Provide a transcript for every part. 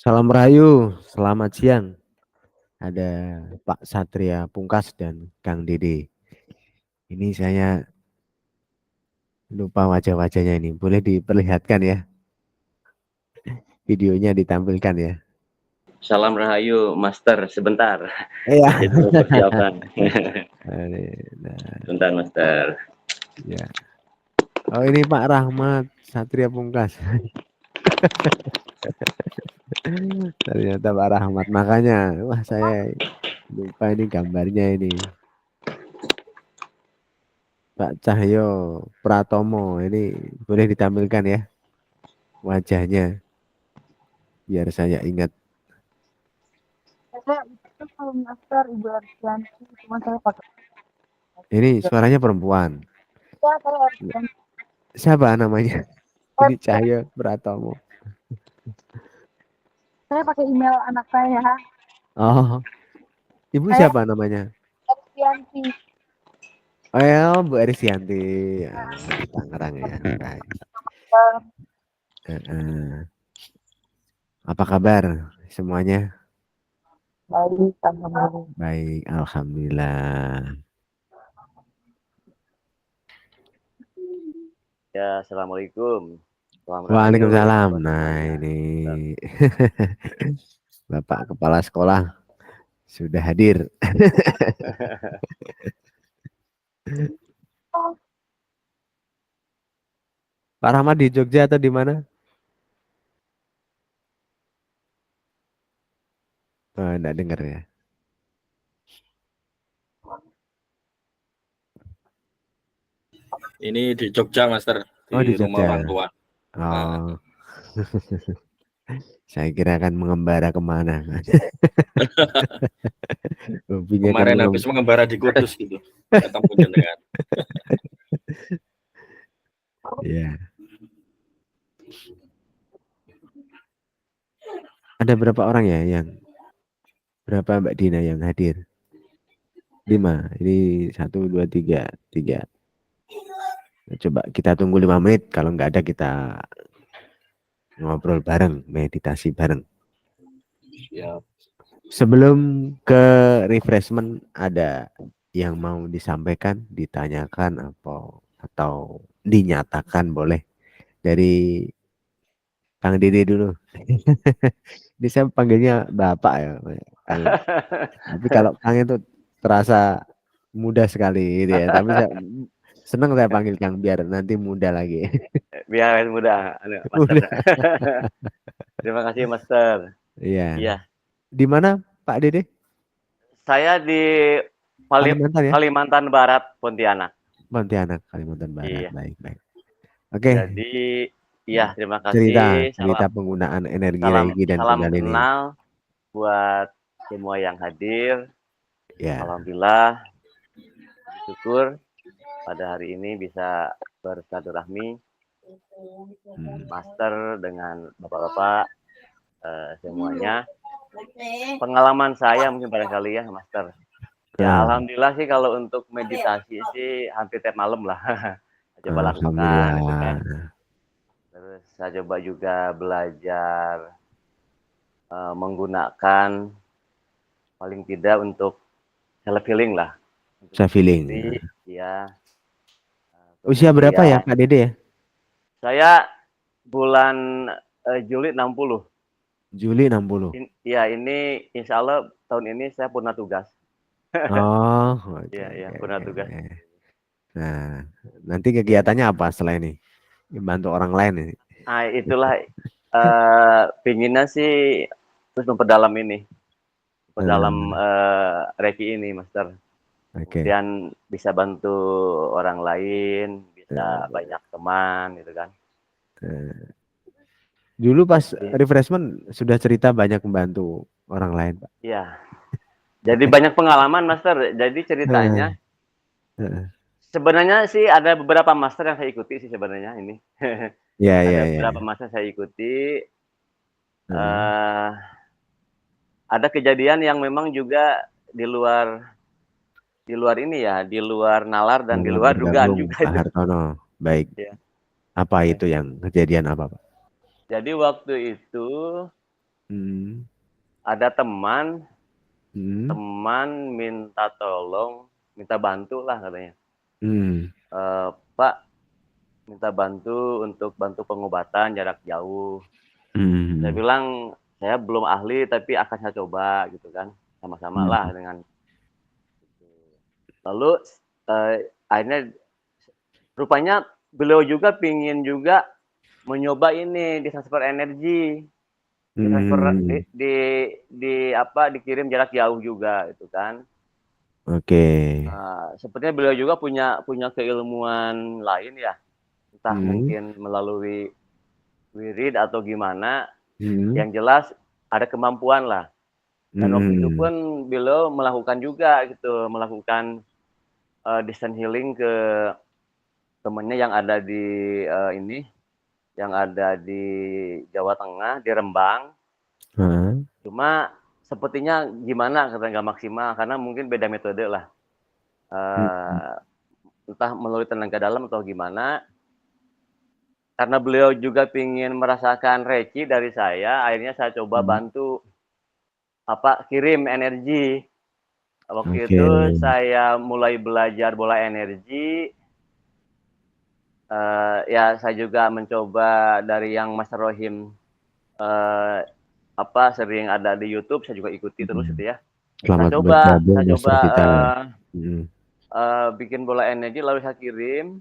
Salam Rahayu, selamat siang. Ada Pak Satria Pungkas dan Kang Dede. Ini saya lupa wajah-wajahnya ini. Boleh diperlihatkan ya? Videonya ditampilkan ya. Salam Rahayu, Master. Sebentar, Iya. saya dulu persiapan. Nah, Sebentar, Master. ya. Oh ini Pak Rahmat Satria Pungkas. Ternyata Pak Rahmat. Makanya, wah saya lupa ini gambarnya ini. Pak Cahyo Pratomo. Ini boleh ditampilkan ya wajahnya. Biar saya ingat. Saya itu belum daftar Ibu Ardianti, cuma saya pakai. Ini suaranya perempuan. Ya, saya Ardianti. Siapa namanya? Ini Cahyo Pratomo. Saya pakai email anak saya. Oh, ibu Saya siapa namanya? Ardianti. Oh, Bu Erisianti. Oh, di Tangerang ya. Baik. Eh, Apa kabar semuanya? Baik, alhamdulillah. Baik, alhamdulillah. Ya, Assalamualaikum. Salam Rahayu. Waalaikumsalam. Nah, ini Bapak Kepala Sekolah sudah hadir. Pak Rahmat di Jogja atau di mana? Oh, enggak dengar ya. Ini di Jogja, Master, Oh, di di rumah Jogja. orang tua. Oh. Saya kira akan mengembara kemana. Kemarin habis mengembara di Kudus gitu, ketemu jenengan. Ya. Ada berapa orang ya berapa Mbak Dina yang hadir? 5. Ini 1, 2, 3. Coba kita tunggu 5 menit. Kalau nggak ada kita ngobrol bareng, meditasi bareng. Ya. Sebelum ke refreshment ada yang mau disampaikan, ditanyakan atau dinyatakan boleh dari Kang Dede dulu. Ini saya panggilnya Bapak ya, Kang. Tapi kalau Kang itu terasa muda sekali gitu ya. Tapi saya senang saya panggil Kang biar nanti muda lagi. Biar mudah, Master. Terima kasih, Master. Iya. Iya. Di mana Pak Dede? Saya di Kalimantan ya? Kalimantan Barat, Pontianak. Pontianak, Kalimantan Barat. Iya. Baik. Oke. Jadi, iya, terima kasih. Cerita penggunaan energi salam, Reiki dan salam Kundalini. kenal buat semua yang hadir. Ya. Alhamdulillah, syukur pada hari ini bisa bersilaturahmi Master dengan bapak-bapak semuanya. Pengalaman saya mungkin barangkali ya, Master. Ya, alhamdulillah sih kalau untuk meditasi sih hampir tiap malam lah. Coba lakukan itu kan. Terus saya coba juga belajar menggunakan paling tidak untuk self healing lah. Self healing. Ya. Usia berapa ya Pak Dede ya? Saya bulan Juli 60. Juli 60. Iya, ini insya Allah tahun ini saya purna tugas. Oh, Iya, purna tugas. Nah, nanti kegiatannya apa setelah ini? Bantu orang lain ini. Nah, itulah pinginnya sih terus memperdalam ini. Memperdalam Reiki ini, Master. Kemudian bisa bantu orang lain, bisa banyak teman gitu kan. Dulu pas refreshment sudah cerita banyak membantu orang lain, Pak. Iya. Jadi banyak pengalaman, Master. Jadi ceritanya sebenarnya sih ada beberapa master yang saya ikuti sih sebenarnya ini. Ada beberapa master saya ikuti. Ada kejadian yang memang juga di luar ini ya, di luar nalar dan di luar dugaan juga. Pak Hartono, baik. Ya. Apa itu yang kejadian apa, Pak? Jadi waktu itu Hmm. Ada teman Hmm. minta tolong, minta bantu lah katanya. Hmm. Pak, minta bantu untuk bantu pengobatan jarak jauh. Saya Hmm. bilang saya belum ahli tapi akan saya coba gitu kan, sama-sama lah dengan. Lalu akhirnya rupanya beliau juga pingin juga mencoba ini ditransfer energi, ditransfer Hmm. dikirim jarak jauh juga gitu kan. Oke. Sepertinya beliau juga punya keilmuan lain ya, entah Hmm. mungkin melalui wirid atau gimana. Hmm. Yang jelas ada kemampuan lah. Dan waktu itu Hmm. pun beliau melakukan juga gitu, melakukan distance healing ke temennya yang ada di yang ada di Jawa Tengah, di Rembang. Hah? Cuma sepertinya gimana katanya nggak maksimal karena mungkin beda metode lah. Hmm. Entah melalui tenaga dalam atau gimana. Karena beliau juga pingin merasakan reci dari saya, akhirnya saya coba bantu kirim energi. Waktu Oke. itu saya mulai belajar bola energi. Ya saya juga mencoba dari yang Mas Rohim sering ada di YouTube, saya juga ikuti terus itu ya. Saya Selamat coba bergabung Master Vital. Hmm. bikin bola energi lalu saya kirim.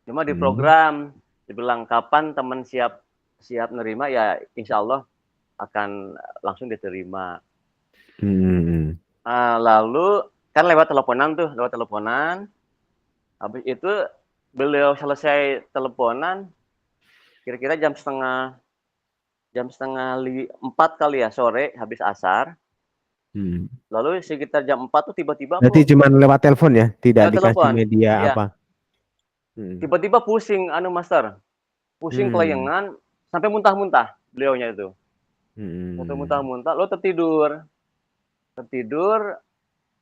Cuma di Hmm. program dibilang kapan teman siap nerima ya insya Allah akan langsung diterima. Hmm. Lalu kan lewat teleponan. Habis itu beliau selesai teleponan kira-kira jam setengah 4 kali ya sore habis asar. Hmm. Lalu sekitar jam 4 tuh tiba-tiba Berarti aku cuma lewat telepon ya, tidak lewat dikasih telepon. media Iya, apa? Hmm. tiba-tiba pusing Master. Pusing Hmm. kelayangan sampai muntah-muntah beliaunya itu. Sampai Hmm. muntah-muntah, lo tertidur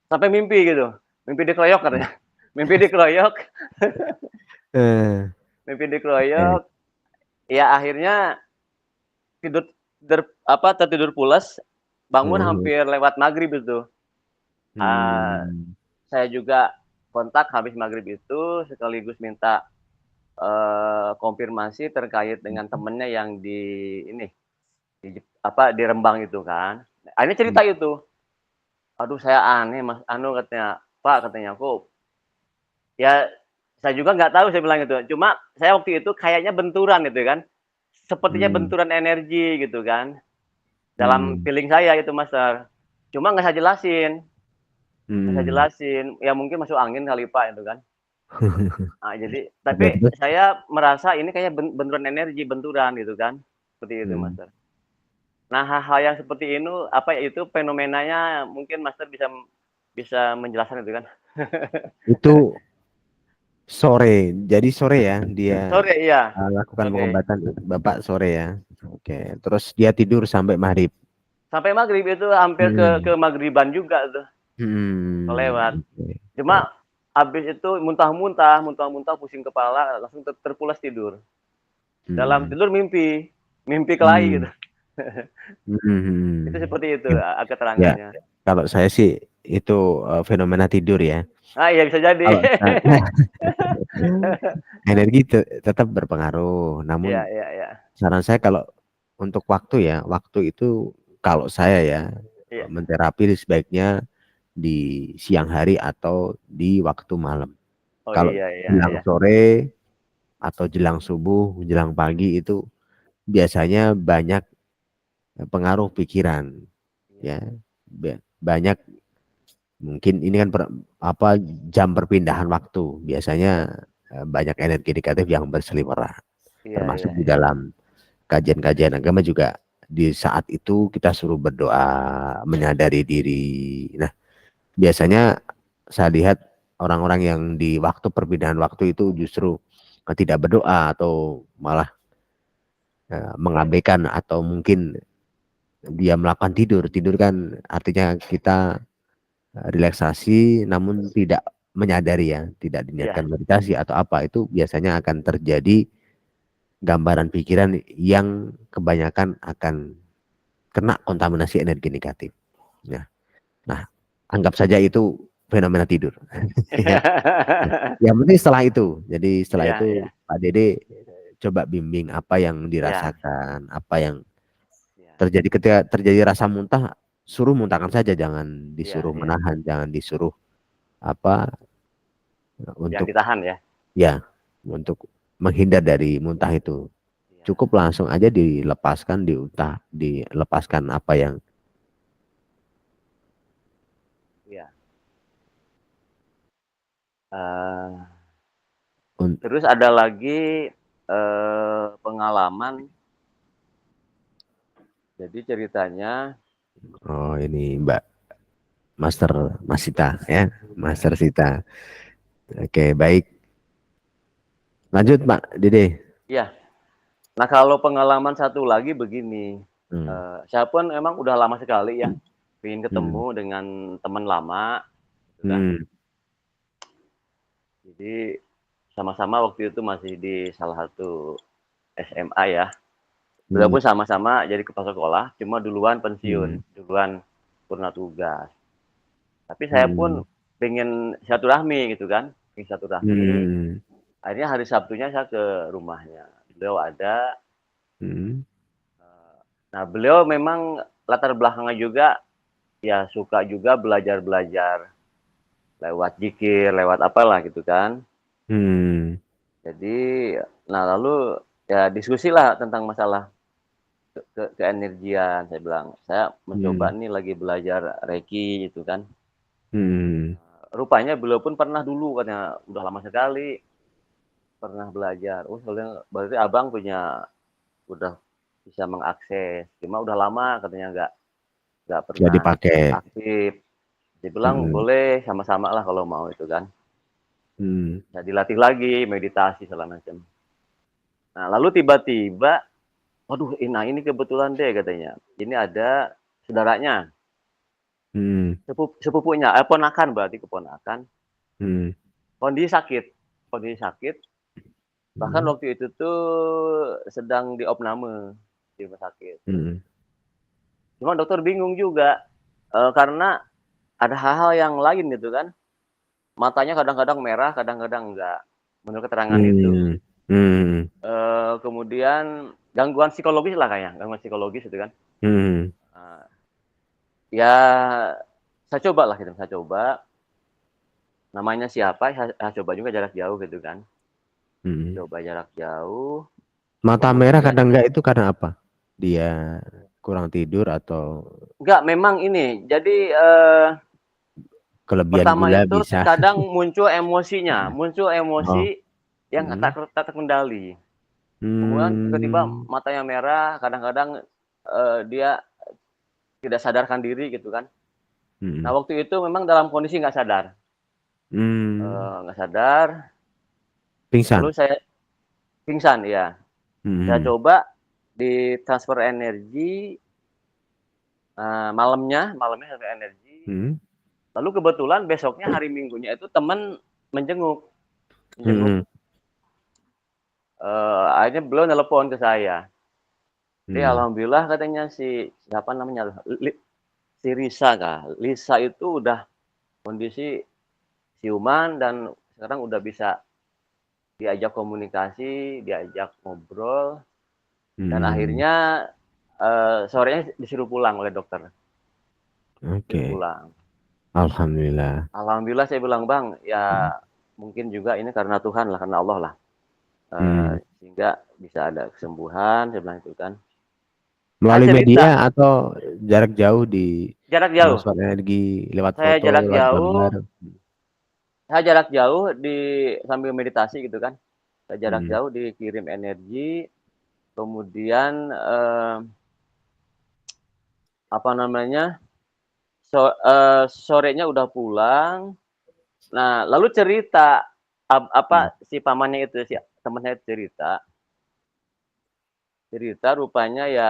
sampai mimpi gitu. Mimpi dikeroyok katanya. Mimpi dikeroyok, Eh. mimpi dikeroyok. Ya akhirnya tertidur pulas, bangun Hmm. hampir lewat maghrib itu. Hmm. Saya juga kontak habis maghrib itu sekaligus minta konfirmasi terkait dengan temennya yang di Rembang itu kan. Akhirnya cerita itu. Aduh saya aneh Mas, katanya, Pak katanya aku, ya saya juga nggak tahu saya bilang gitu. Cuma saya waktu itu kayaknya benturan itu kan. Sepertinya Hmm. benturan energi gitu kan. Dalam Hmm. feeling saya itu Mas. Cuma nggak saya jelasin. Nggak saya Hmm. jelasin. Ya mungkin masuk angin kali Pak itu kan. Jadi Oke, tapi terus? saya merasa ini kayaknya benturan energi, benturan gitu kan. Seperti itu Mas. Hmm. Nah, hal-hal yang seperti itu fenomenanya mungkin Master bisa bisa menjelaskan itu kan. Itu sore, jadi sore ya dia Sore iya. lakukan Sore. pengobatan Bapak sore ya. Oke, terus dia tidur sampai maghrib. Sampai maghrib itu hampir ke Hmm. maghriban juga tuh Hmm. kelewat. Oke. Cuma habis itu muntah-muntah, pusing kepala, langsung terpulas tidur. Dalam Hmm. tidur mimpi, mimpi kelahi gitu. Hmm. Itu Hmm. seperti itu Ya, keterangannya. kalau saya sih itu fenomena tidur ya. Iya bisa jadi. Kalau energi tetap berpengaruh, Iya, namun iya, iya. saran saya kalau untuk waktu ya, waktu itu kalau saya ya Iya. menterapi sebaiknya di siang hari atau di waktu malam. Oh Kalau iya, iya, jelang iya. sore atau jelang subuh, jelang pagi itu biasanya banyak pengaruh pikiran ya. Banyak mungkin ini kan jam perpindahan waktu. Biasanya banyak energi negatif yang berseliweran. Iya, iya, Termasuk di iya. dalam kajian-kajian agama juga di saat itu kita suruh berdoa, menyadari diri. Nah, biasanya saya lihat orang-orang yang di waktu perpindahan waktu itu justru tidak berdoa atau malah mengabaikan atau mungkin dia melakukan tidur. Tidur kan artinya kita relaksasi namun tidak menyadari ya, tidak Iya, diniatkan meditasi atau apa, itu biasanya akan terjadi gambaran pikiran yang kebanyakan akan kena kontaminasi energi negatif. Ya. Nah, anggap saja itu fenomena tidur. Ya. Yang penting setelah itu. Jadi setelah Iya, itu iya, Pak Dede coba bimbing apa yang iya, dirasakan, apa yang iya, terjadi ketika terjadi rasa muntah, suruh muntahkan saja, jangan iya, disuruh iya. menahan, jangan disuruh apa Yang untuk ditahan ya. ya untuk menghindar dari muntah itu. Iya, Cukup langsung aja dilepaskan, dilepaskan apa yang iya. Eh, un- terus ada lagi pengalaman. Jadi ceritanya, oh ini Mbak Master Masita ya, Master Sita. Oke, baik. Lanjut Pak Dede. ya. Nah kalau pengalaman satu lagi begini, Hmm. saya pun emang udah lama sekali ya, ingin Hmm. ketemu dengan teman lama, gitu kan. Hmm. Jadi sama-sama waktu itu masih di salah satu SMA ya. Beliau Hmm. pun sama-sama jadi kepala sekolah, cuma duluan Hmm. pensiun, duluan purna tugas. Tapi saya Hmm. pun pengen silaturahmi gitu kan, pengen silaturahmi. Hmm. Akhirnya hari Sabtunya saya ke rumahnya. Beliau ada. Hmm. Nah, beliau memang latar belakangnya juga ya suka juga belajar-belajar lewat zikir, lewat apalah gitu kan. Hmm. Jadi, nah lalu ya diskusilah tentang masalah keenergian. Saya bilang, saya mencoba Hmm. nih lagi belajar Reiki gitu kan. Hmm. Rupanya beliau pun pernah dulu katanya, udah lama sekali pernah belajar. Oh, soalnya berarti abang punya udah bisa mengakses. Cuma udah lama katanya nggak Sudah pernah dipakai. aktif. Dia bilang Hmm. boleh sama-sama lah kalau mau itu kan. Hmm. Nah, dilatih lagi meditasi segala macam. Nah lalu tiba-tiba, waduh, nah ini kebetulan deh katanya. Ini ada saudaranya, Hmm. sepupunya, ponakan berarti keponakan. Hmm. Kondisi sakit, kondisi sakit. Bahkan Hmm. waktu itu tuh sedang diopname di rumah sakit. Hmm. Cuma dokter bingung juga karena ada hal-hal yang lain gitu kan. Matanya kadang-kadang merah, kadang-kadang enggak. Menurut keterangan itu. Hmm. Hmm. Kemudian gangguan psikologis lah kayaknya, gangguan psikologis itu kan. Hmm. Uh, ya saya coba lah gitu, saya coba. Namanya siapa? Saya coba juga jarak jauh gitu kan. Hmm. Coba jarak jauh. Mata merah Kemudian kadang enggak itu karena apa? Dia kurang tidur atau enggak, memang ini. Jadi kelebihan pertama gula itu bisa. kadang muncul emosinya, muncul Oh. emosi yang Hmm. tak terkendali. Kemudian tiba-tiba Hmm. matanya merah, kadang-kadang dia tidak sadarkan diri gitu kan. Nah Hmm. waktu itu memang dalam kondisi nggak sadar, Hmm. nggak sadar. Lalu Pingsan. saya pingsan ya. Saya Hmm. coba di transfer energi malamnya transfer energi. Hmm. Lalu kebetulan besoknya hari Minggunya itu teman menjenguk, menjenguk. Hmm. Akhirnya beliau nelpon ke saya. Jadi Hmm. alhamdulillah katanya si siapa namanya si Risa kah? Lisa itu udah kondisi siuman dan sekarang udah bisa diajak komunikasi, diajak ngobrol, dan Hmm. akhirnya sorenya disuruh pulang oleh dokter. Disuruh Oke. pulang. Alhamdulillah. Alhamdulillah saya bilang bang, ya mungkin juga ini karena Tuhan lah, karena Allah lah, Hmm. sehingga bisa ada kesembuhan. Saya bilang itu kan. Saya Melalui cerita media atau jarak jauh di jarak jauh. transfer energi lewat Saya foto, jarak lewat gambar. jauh. Saya jarak jauh sambil meditasi gitu kan. Saya jarak Hmm. jauh dikirim energi, kemudian apa namanya? Sorenya udah pulang. Nah, lalu cerita Hmm. si pamannya itu si temannya cerita, rupanya ya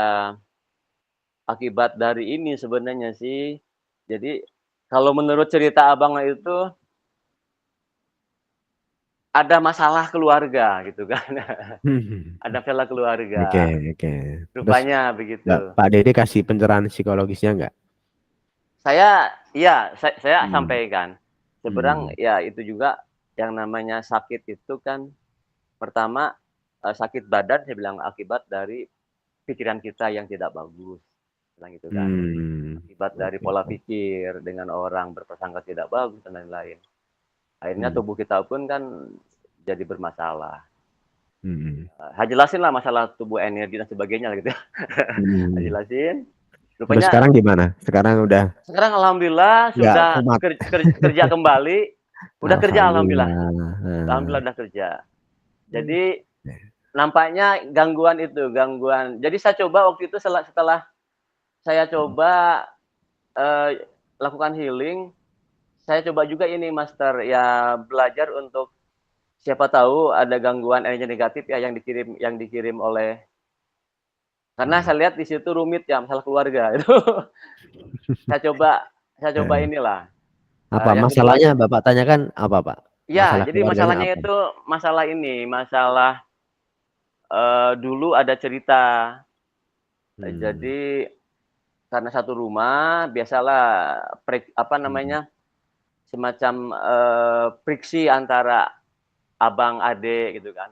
akibat dari ini sebenarnya sih. Jadi kalau menurut cerita abangnya itu ada masalah keluarga gitu kan. Ada masalah Oke, keluarga. oke. Terus Rupanya begitu. Pak Dede kasih pencerahan psikologisnya nggak? Saya Hmm. sampaikan. Seberang Hmm. ya itu juga yang namanya sakit itu kan pertama sakit badan saya bilang akibat dari pikiran kita yang tidak bagus. Bilang gitu kan. Akibat dari Oke. pola pikir dengan orang berprasangka tidak bagus dan lain-lain. Akhirnya Hmm. tubuh kita pun kan jadi bermasalah. Hmm. Saya jelasin lah masalah tubuh energi dan sebagainya gitu ya. Saya Hmm. jelasin. Terus Rupanya sekarang gimana? Sekarang udah sekarang alhamdulillah nggak sudah kumat. kerja kembali. Udah kerja alhamdulillah. Alhamdulillah. Alhamdulillah udah kerja. Jadi nampaknya gangguan. Jadi saya coba waktu itu setelah saya coba lakukan healing, saya coba juga ini Master ya belajar untuk siapa tahu ada gangguan energi negatif ya yang dikirim oleh karena saya lihat di situ rumit ya masalah keluarga itu. saya coba inilah. Apa Yang kedua, masalahnya Bapak tanyakan apa Pak? ya Masalah jadi keluarganya masalahnya apa? itu masalah dulu ada cerita. Jadi karena satu rumah biasalah apa namanya semacam friksi antara abang adik gitu kan.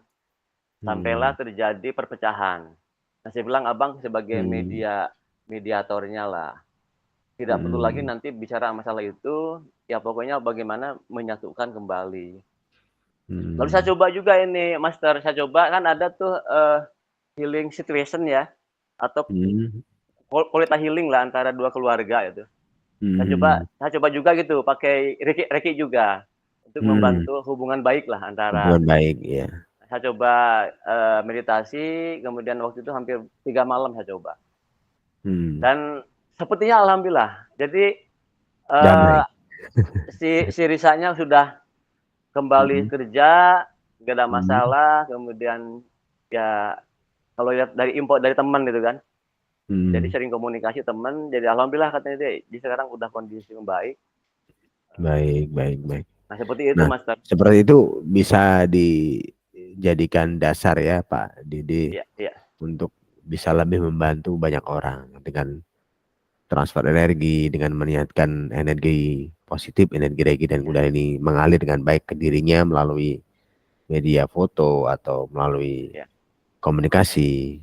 Sampailah terjadi perpecahan. Nah, saya bilang abang sebagai mediatornya lah. Tidak perlu lagi nanti bicara masalah itu, ya pokoknya bagaimana menyatukan kembali. Lalu saya coba juga ini, Master. Saya coba kan ada tuh healing situation ya, atau kualitas healing lah antara dua keluarga itu. Saya coba juga gitu, pakai Reiki juga untuk membantu hubungan baik lah antara. Hubungan baik, ya. Saya coba meditasi, kemudian waktu itu hampir 3 malam saya coba. Dan sepertinya alhamdulillah. Jadi si Risanya sudah kembali kerja, nggak ada masalah. Kemudian ya kalau lihat dari import dari teman gitu kan. Jadi sering komunikasi teman. Jadi alhamdulillah katanya dia sekarang udah kondisi membaik. Baik. Nah seperti itu Master. Seperti itu bisa dijadikan dasar ya Pak Dede untuk bisa lebih membantu banyak orang dengan transfer energi, dengan meniatkan energi positif, energi Reiki dan Kundalini mengalir dengan baik ke dirinya melalui media foto atau melalui komunikasi.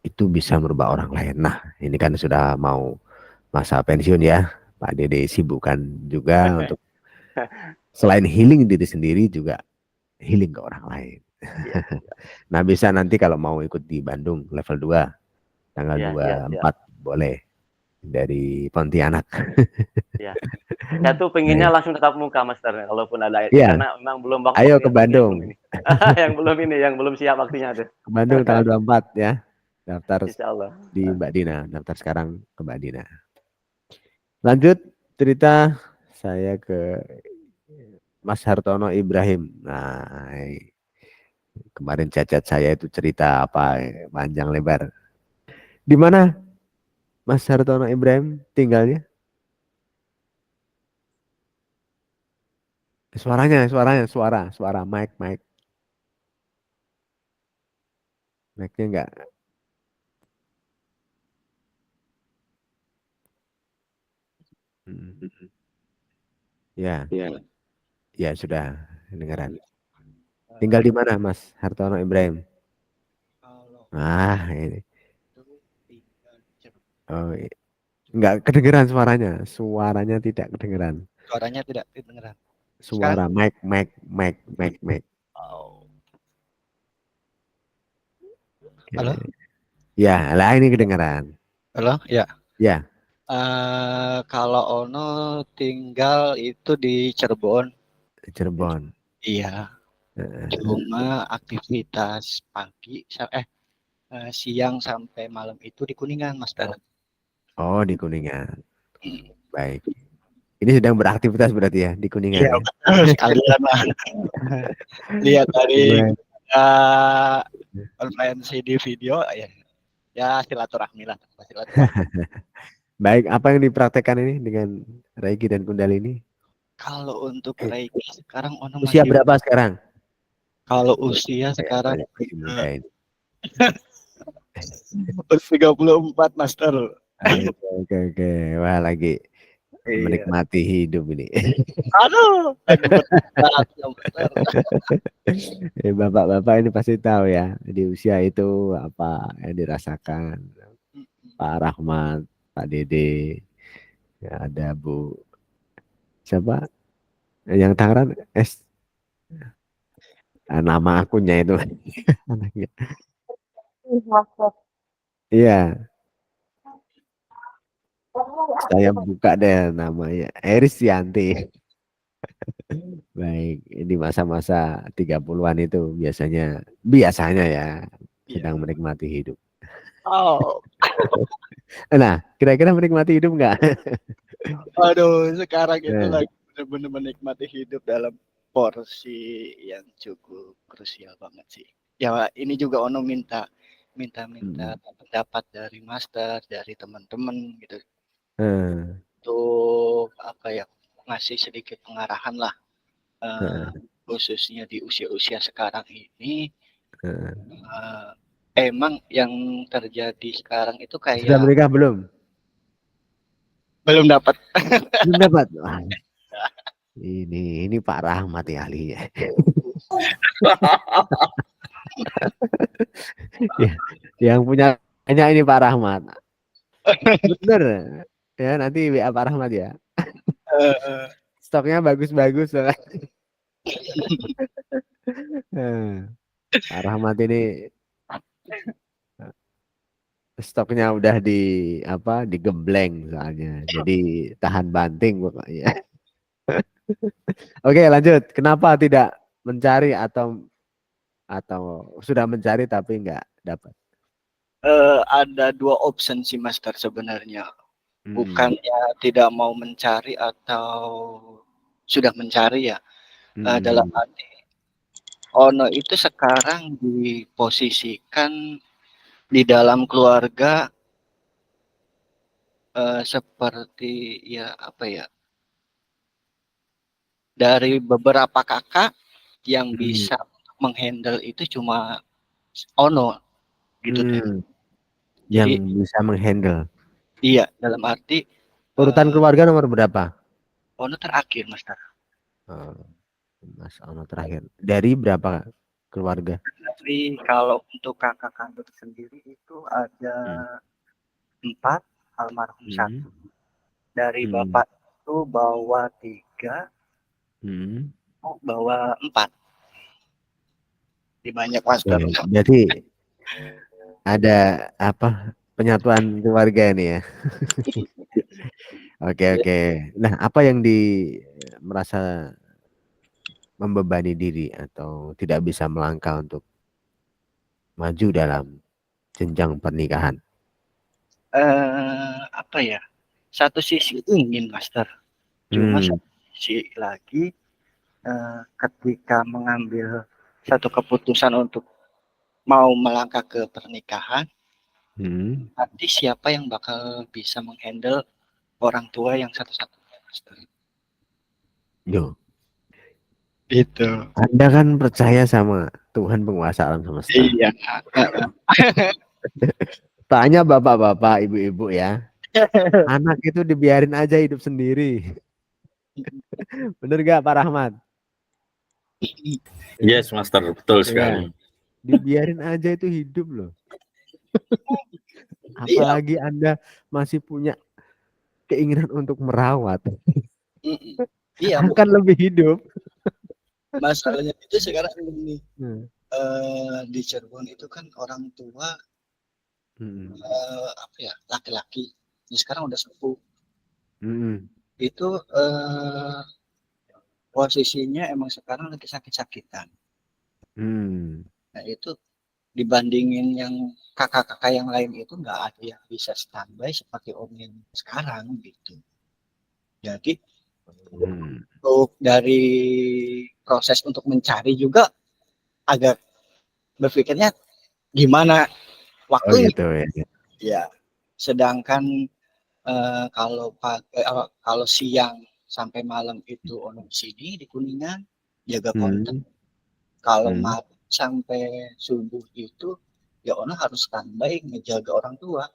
Itu bisa merubah orang lain. Nah, ini kan sudah mau masa pensiun ya, Pak Dede sibukkan juga untuk selain healing diri sendiri juga healing ke orang lain. Nah, bisa nanti kalau mau ikut di Bandung level 2 tanggal 24 boleh dari Pontianak. Saya tuh pengennya langsung tatap muka Master kalaupun ada karena memang belum waktu. Ayo ke Bandung. yang belum siap waktunya tuh. Ke Bandung tanggal 24 ya. Daftar Insyaallah. di Mbak Dina, daftar sekarang ke Mbak Dina. Lanjut cerita saya ke Mas Hartono Ibrahim. Nah, kemarin cacat saya itu cerita apa panjang lebar. Di mana Mas Hartono Ibrahim tinggalnya? Suara mic. Mic-nya enggak. Ya sudah dengaran. Tinggal di mana Mas Hartono Ibrahim? Ini. Oh, enggak kedengeran suaranya. Suaranya tidak kedengeran. Suara mic. Oh. Halo? Ya, lah ini kedengeran. Halo, ya. Ya. Kalau Ono tinggal itu di Cirebon. Cirebon. Iya. Cuma aktivitas pagi siang sampai malam itu di Kuningan, Mas Dar. Oh, di Kuningan. Baik. Ini sedang beraktivitas berarti ya di Kuningan. Iya, betul sekalian lah. Lihat dari konferensi di video ya silaturahmi lah. Baik, apa yang dipraktekkan ini dengan Reiki dan Kundalini? Kalau untuk Reiki sekarang Ono Usia masih, berapa sekarang? kalau usia Kayak sekarang masih muda ini. usia 34 Master. Oke. Wah, lagi Iya. menikmati hidup ini. Aduh, lagi berdebat ya, Master. Bapak-bapak ini pasti tahu ya di usia itu apa yang dirasakan Pak Rahmat, Pak Dede, ya ada Bu siapa yang Tangerang nama akunnya itu anaknya. Ih, Master. Iya, saya buka deh namanya Eris Yanti. Baik, di masa-masa 30-an itu biasanya ya Iya. sedang menikmati hidup. Oh, Nah, kira-kira menikmati hidup nggak? aduh, sekarang itu Nah, lagi benar-benar menikmati hidup dalam porsi yang cukup krusial banget sih. Ya, ini juga Ono minta mm, pendapat dari Master, dari teman-teman gitu. eh, Untuk apa ya, ngasih sedikit pengarahan lah, eh, khususnya di usia-usia sekarang ini. eh. Emang yang terjadi sekarang itu Sudah kayak menikah belum? belum dapat. Belum dapat. Wah, ini Pak Rahmat ya ahlinya. Ya, yang punya banyak ini Pak Rahmat. Bener. Ya, nanti WA Pak Rahmat ya. Eh, Stoknya bagus-bagus. Pak Rahmat ini stoknya udah digembleng soalnya. Jadi tahan banting pokoknya. Oke, lanjut. Kenapa tidak mencari atau sudah mencari tapi nggak dapat? ada dua option sih Master sebenarnya. Hmm. Bukannya tidak mau mencari atau sudah mencari ya. Dalam arti Ono itu sekarang diposisikan di dalam keluarga seperti ya apa ya, dari beberapa kakak yang bisa menghandle itu cuma Ono gitu deh. Yang Jadi bisa menghandle. iya, dalam arti Urutan keluarga nomor berapa? Ono terakhir Master. Oh, Mas Ono terakhir. Dari berapa keluarga? Tapi kalau untuk kakak kandung sendiri itu ada 4, almarhum 1. Dari bapak itu bawa 3, bawa 4. Di banyak Master. Jadi ada apa penyatuan keluarga ini ya? Oke. Nah, apa yang merasa membebani diri atau tidak bisa melangkah untuk maju dalam jenjang pernikahan? Apa ya? Satu sisi ingin Master, cuma satu sisi lagi ketika mengambil satu keputusan untuk mau melangkah ke pernikahan, nanti siapa yang bakal bisa menghandle orang tua yang satu-satunya Master? Yo, Itu. Anda kan percaya sama Tuhan penguasa alam semesta. Iya. Tanya bapak-bapak, ibu-ibu ya. Anak itu dibiarin aja hidup sendiri. Bener gak Pak Rahmat? Yes, Master, betul sekali. Dibiarin aja itu hidup loh. Apalagi Anda masih punya keinginan untuk merawat. Iya, akan lebih hidup. Masalahnya itu sekarang ini di Cirebon itu kan orang tua apa ya, laki-laki ini sekarang udah sepuh. Itu posisinya emang sekarang lagi sakit-sakitan. Nah itu dibandingin yang kakak-kakak yang lain itu nggak ada yang bisa standby seperti om yang sekarang gitu. Jadi untuk dari proses untuk mencari juga agak berpikirnya gimana waktunya. Ya. Sedangkan kalau siang sampai malam itu ono sini di Kuningan jaga konten. Kalau malam sampai subuh itu ya ono harus standby ngejaga orang tua.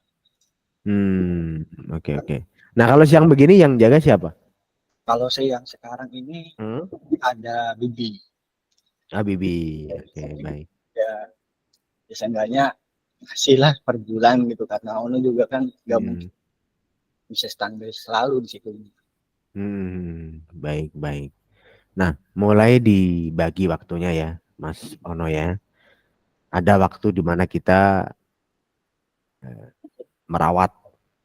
Oke. Nah kalau siang begini yang jaga siapa? Kalau saya yang sekarang ini ada Bibi. Bibi. Oke, baik. Ya seenggaknya ngasih lah per bulan gitu, karena ono juga kan gak mungkin bisa standby selalu di situ. Baik. Nah, mulai dibagi waktunya ya, Mas Ono ya. Ada waktu di mana kita merawat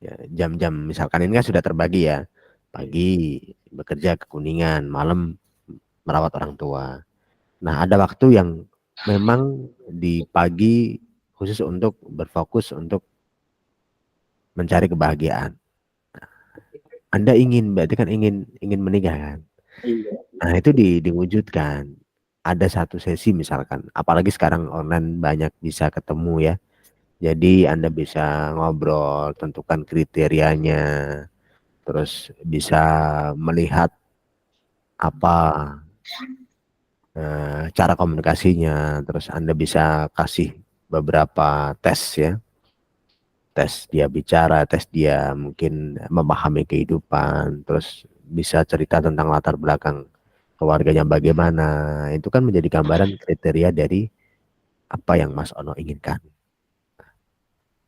ya, jam-jam misalkan ini kan sudah terbagi ya. Pagi bekerja ke Kuningan, malam merawat orang tua. Nah, ada waktu yang memang di pagi khusus untuk berfokus untuk mencari kebahagiaan. Anda berarti kan ingin menikah kan? Nah, itu diwujudkan. Ada satu sesi misalkan, apalagi sekarang online banyak bisa ketemu ya. Jadi Anda bisa ngobrol, tentukan kriterianya, terus bisa melihat apa cara komunikasinya, terus Anda bisa kasih beberapa tes ya. Tes dia bicara, tes dia mungkin memahami kehidupan, terus bisa cerita tentang latar belakang keluarganya bagaimana. Itu kan menjadi gambaran kriteria dari apa yang Mas Ono inginkan.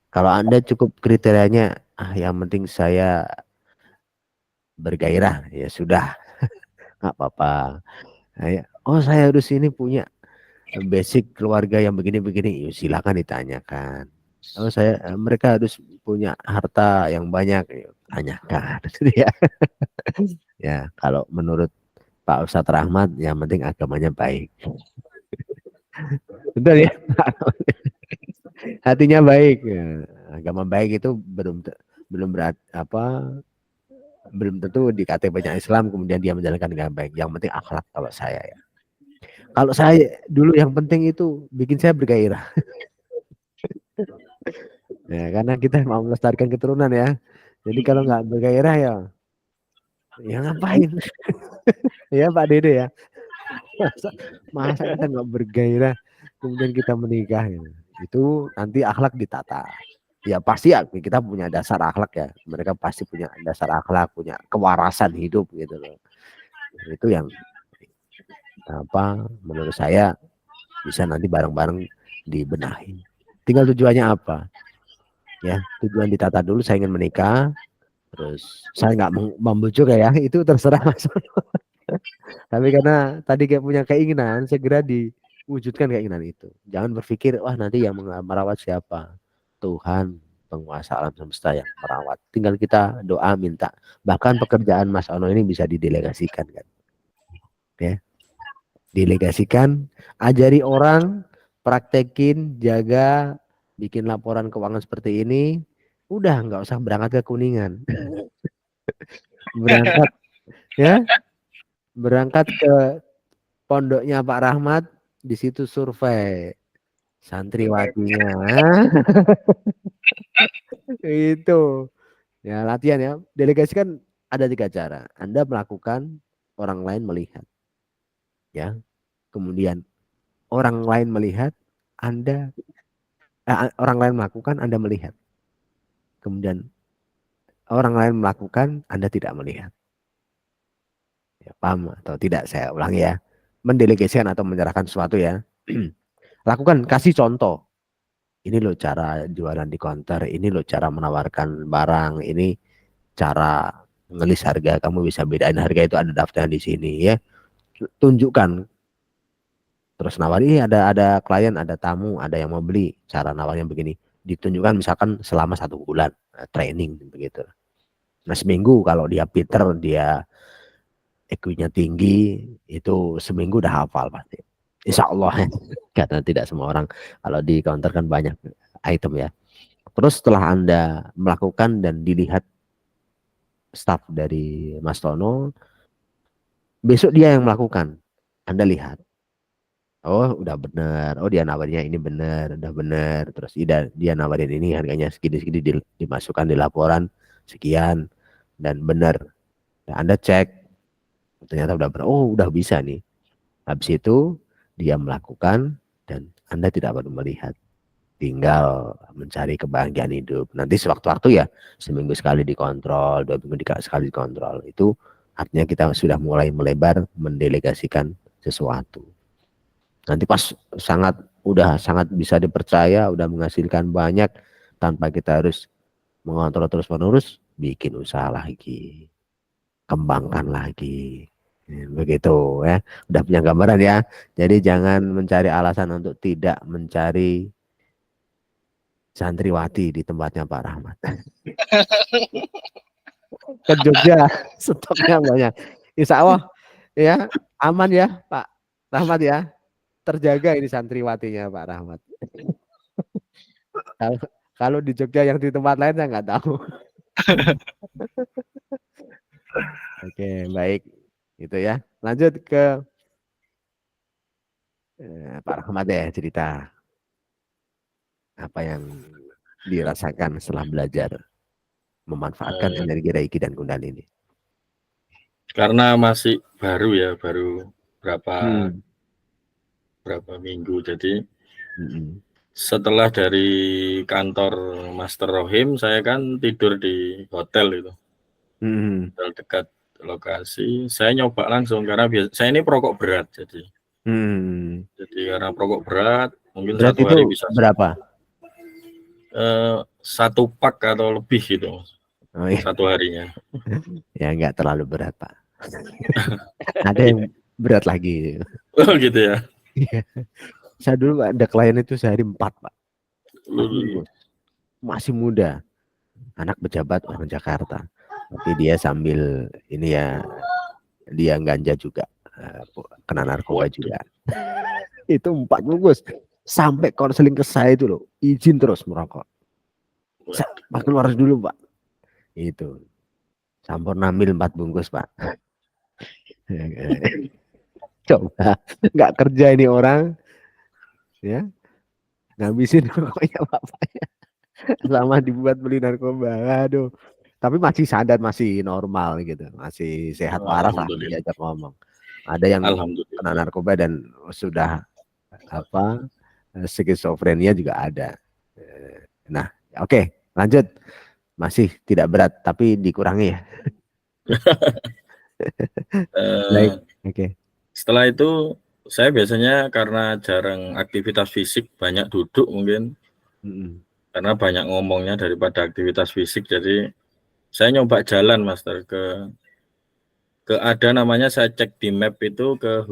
Kalau Anda cukup kriterianya, yang penting saya bergairah, ya sudah, nggak apa-apa. Oh saya harus ini punya basic keluarga yang begini-begini, ya, silakan ditanyakan. Oh mereka harus punya harta yang banyak, ya, tanyakan. Ya. Ya kalau menurut Pak Ustadz Rahmat, yang penting agamanya baik. Betul ya. Hatinya baik. Ya. Agama baik itu belum tentu di KTP-nya Islam kemudian dia menjalankan dengan baik. Yang penting akhlak kalau saya ya. Kalau saya dulu yang penting itu bikin saya bergairah. Ya, karena kita mau melestarikan keturunan ya. Jadi kalau nggak bergairah ya ngapain? Ya Pak Dede ya. Masa kita nggak bergairah kemudian kita menikah ya. Itu nanti akhlak ditata. Ya pasti ya kita punya dasar akhlak ya. Mereka pasti punya dasar akhlak, punya kewarasan hidup gitu loh. Itu yang menurut saya bisa nanti bareng-bareng dibenahi. Tinggal tujuannya apa? Ya, tujuan ditata dulu, saya ingin menikah. Terus saya nggak membujuk ya, itu terserah Mas. Tapi karena tadi kayak punya keinginan, segera diwujudkan keinginan itu. Jangan berpikir, wah nanti yang merawat siapa? Tuhan, penguasa alam semesta yang merawat. Tinggal kita doa, minta. Bahkan pekerjaan Mas Ono ini bisa didelegasikan kan. Ya. Delegasikan, ajari orang, praktekin, jaga, bikin laporan keuangan seperti ini. Udah nggak usah berangkat ke Kuningan. Berangkat ke pondoknya Pak Rahmat, di situ survei santriwatinya. Itu ya latihan ya. Delegasikan ada 3 cara. Anda melakukan, orang lain melihat. Ya. Kemudian orang lain melihat, orang lain melakukan, Anda melihat. Kemudian orang lain melakukan, Anda tidak melihat. Ya, paham atau tidak? Saya ulangi ya. Mendelegasikan atau menyerahkan sesuatu ya. Lakukan, kasih contoh. Ini loh cara jualan di counter, ini loh cara menawarkan barang, ini cara ngelis harga, kamu bisa bedain harga itu ada daftarnya di sini ya. Tunjukkan. Terus nawari, ada klien, ada tamu, ada yang mau beli, cara nawarnya begini. Ditunjukkan misalkan selama 1 bulan training begitu. Nah seminggu kalau dia pinter, dia EQ-nya tinggi, itu seminggu udah hafal pasti. Insya Allah ya. Karena tidak semua orang, kalau di counter kan banyak item ya. Terus setelah Anda melakukan dan dilihat staff dari Mas Tono, besok dia yang melakukan, Anda lihat. Oh udah bener, oh dia nawarnya ini bener, udah bener. Terus dia nawarin ini harganya segini-segini, dimasukkan di laporan sekian dan bener. Nah, Anda cek Ternyata udah bisa nih. Habis itu dia melakukan dan Anda tidak perlu melihat. Tinggal mencari kebahagiaan hidup. Nanti sewaktu-waktu ya, seminggu sekali dikontrol, 2 minggu sekali dikontrol. Itu artinya kita sudah mulai melebar mendelegasikan sesuatu. Nanti pas udah sangat bisa dipercaya, udah menghasilkan banyak tanpa kita harus mengontrol terus-menerus, bikin usaha lagi, kembangkan lagi. Begitu ya. Udah punya gambaran ya. Jadi jangan mencari alasan untuk tidak mencari santriwati di tempatnya Pak Rahmat. Ke Jogja stoknya banyak. Insya Allah ya aman ya Pak Rahmat ya. Terjaga ini santriwatinya Pak Rahmat. Kalau di Jogja yang di tempat lain saya nggak tahu. Oke, baik. Itu ya. Lanjut ke Pak Rahmat ya, cerita apa yang dirasakan setelah belajar memanfaatkan energi Reiki dan Kundalini. Karena masih baru ya, baru berapa minggu. Jadi setelah dari kantor Master Rohim, saya kan tidur di hotel itu, hotel dekat lokasi. Saya nyoba langsung karena saya ini perokok berat, jadi karena perokok berat, mungkin berat 1 hari bisa berapa? 1 pak atau lebih gitu, oh, iya. 1 harinya. Ya nggak terlalu berat Pak. Ada yang berat lagi. Oh gitu ya. Saya dulu ada klien itu sehari 4 Pak. Masih muda, anak pejabat orang Jakarta, tapi dia sambil ini ya, dia ganja juga, kena narkoba juga. Itu 4 bungkus. Sampai konseling ke saya itu loh, izin terus merokok. Makin harus dulu Pak. Itu Sampurna Mil 4 bungkus Pak. Coba nggak kerja ini orang ya, ngabisin rokoknya bapaknya selama dibuat beli narkoba. Aduh, tapi masih sadar, masih normal gitu, masih sehat waras lah diajak ngomong. Ada yang kena narkoba dan sudah skizofrenia juga ada. Nah, oke, lanjut. Masih tidak berat tapi dikurangi ya. Baik, oke. Setelah itu saya biasanya karena jarang aktivitas fisik, banyak duduk mungkin, karena banyak ngomongnya daripada aktivitas fisik, jadi saya nyoba jalan Master ke ada namanya, saya cek di map itu ke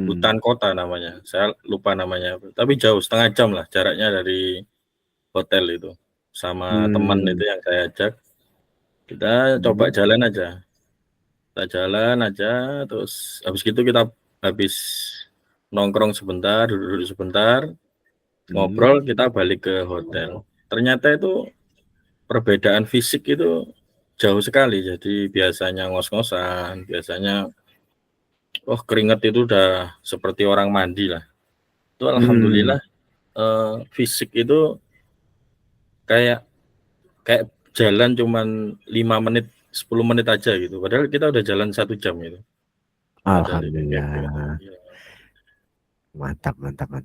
hutan kota namanya, saya lupa namanya, tapi jauh, setengah jam lah jaraknya dari hotel itu, sama teman itu yang saya ajak. Kita coba jalan aja, terus habis gitu kita habis nongkrong sebentar, duduk sebentar, ngobrol, kita balik ke hotel. Ternyata itu perbedaan fisik itu jauh sekali. Jadi biasanya ngos-ngosan, biasanya keringat itu udah seperti orang mandi lah. Itu alhamdulillah fisik itu kayak jalan cuman 5 menit, 10 menit aja gitu. Padahal kita udah jalan 1 jam gitu. Alhamdulillah. Mantap.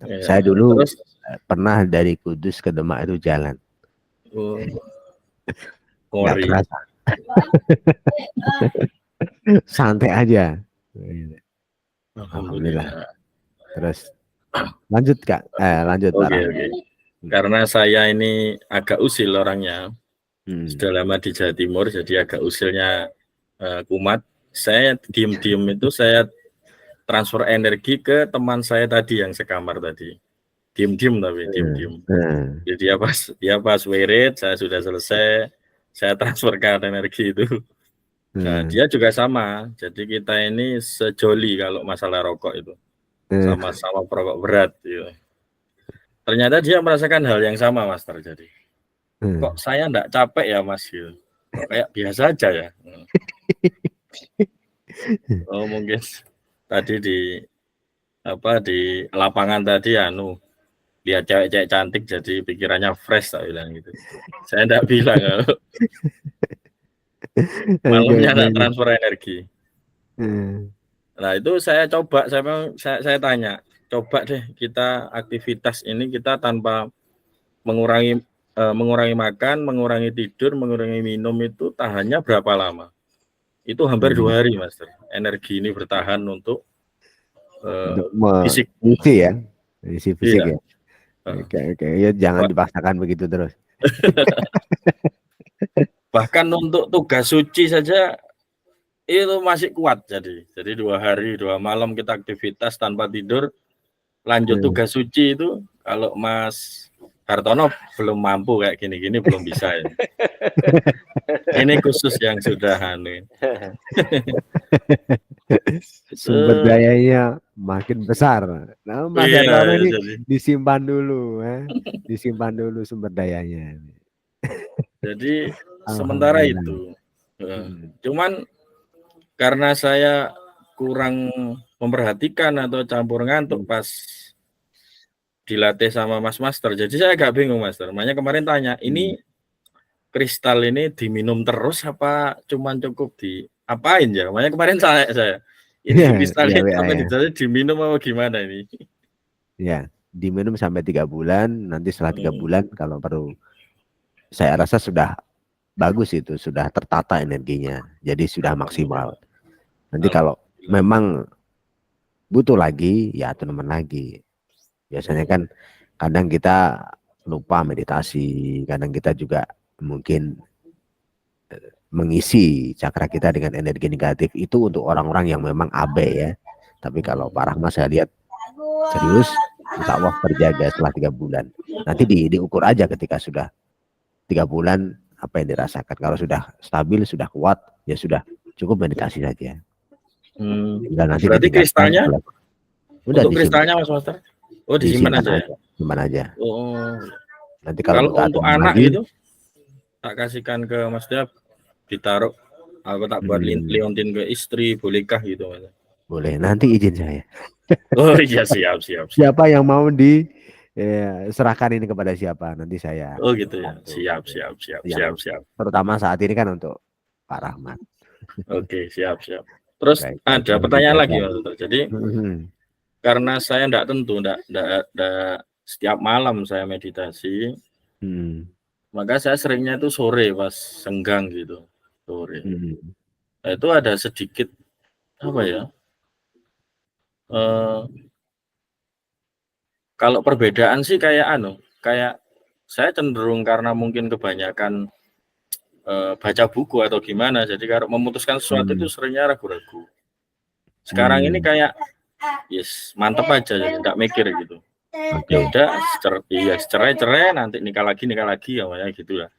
Ya, saya dulu pernah dari Kudus ke Demak itu jalan. Nggak terasa. Santai aja. Alhamdulillah. Terus lanjut Kak. Lanjut Pak. Karena saya ini agak usil orangnya. Sudah lama di Jawa Timur, jadi agak usilnya kumat. Saya diem-diem itu saya transfer energi ke teman saya tadi yang sekamar tadi. Diem-diem tapi diem-diem. Jadi dia pas wirid, saya sudah selesai, saya transferkan energi itu. Nah, dia juga sama. Jadi kita ini sejoli kalau masalah rokok itu. Sama-sama perokok berat gitu. Ternyata dia merasakan hal yang sama, Master. Jadi kok saya enggak capek ya Mas gitu. Kayak biasa aja ya. Oh mungkin tadi di lapangan tadi lihat cewek-cewek cantik jadi pikirannya fresh, tak bilang gitu. Saya enggak bilang malamnya enggak transfer energi. Nah itu saya coba, saya tanya, coba deh kita aktivitas ini kita tanpa mengurangi makan, mengurangi tidur, mengurangi minum itu tahannya berapa lama? Itu hampir 2 hari, Master. Energi ini bertahan untuk fisik. Isi ya, isi fisik Iya. ya. Oke, ya jangan dipaksakan begitu terus. Bahkan untuk tugas suci saja itu masih kuat, jadi 2 hari 2 malam kita aktivitas tanpa tidur, lanjut tugas suci itu kalau Mas Hartono belum mampu kayak gini-gini, belum bisa ya. Ini khusus yang sudah sumber dayanya makin besar. Nah, Mas Hartono ini disimpan dulu, disimpan dulu sumber dayanya. Jadi sementara itu, cuman karena saya kurang memperhatikan atau campur ngantuk pas dilatih sama Mas Master, jadi saya agak bingung, Master. Makanya kemarin tanya, ini kristal ini diminum terus apa cuman cukup diapain ya? Makanya kemarin saya ini kristal ini sampai diminum apa gimana ini? Ya, diminum sampai 3 bulan, nanti setelah 3 bulan kalau perlu, saya rasa sudah bagus itu, sudah tertata energinya, jadi sudah maksimal. Nanti kalau memang butuh lagi, ya teman lagi. Biasanya kan kadang kita lupa meditasi, kadang kita juga mungkin mengisi cakra kita dengan energi negatif itu untuk orang-orang yang memang abe ya. Tapi kalau Pak Rahmat saya lihat serius, insya Allah terjaga setelah 3 bulan. Nanti diukur aja ketika sudah 3 bulan apa yang dirasakan. Kalau sudah stabil, sudah kuat, ya sudah cukup meditasi saja. Nanti berarti kristalnya, udah untuk kristalnya Mas Master? Oh, disimpan aja ya? Simpan aja. Oh. Nanti kalau untuk anak lagi, gitu, tak kasihkan ke Mas Dev, ditaruh, aku tak buat liontin ke istri, bolehkah gitu Mas? Boleh, nanti izin saya. Oh iya, siap. Siapa yang mau serahkan ini kepada siapa, nanti saya. Oh gitu ya, siap. Terutama saat ini kan untuk Pak Rahmat. Oke, siap. Terus ada pertanyaan lagi Mas. Jadi karena saya enggak tentu, enggak setiap malam saya meditasi, maka saya seringnya itu sore pas senggang gitu, sore. Nah, itu ada sedikit apa ya? Kalau perbedaan sih kayak saya cenderung karena mungkin kebanyakan baca buku atau gimana, jadi kalau memutuskan sesuatu itu seringnya ragu-ragu. Sekarang ini kayak yes, mantap aja, jadi enggak mikir gitu. Ya udah, cerai nanti nikah lagi ya gitu ya.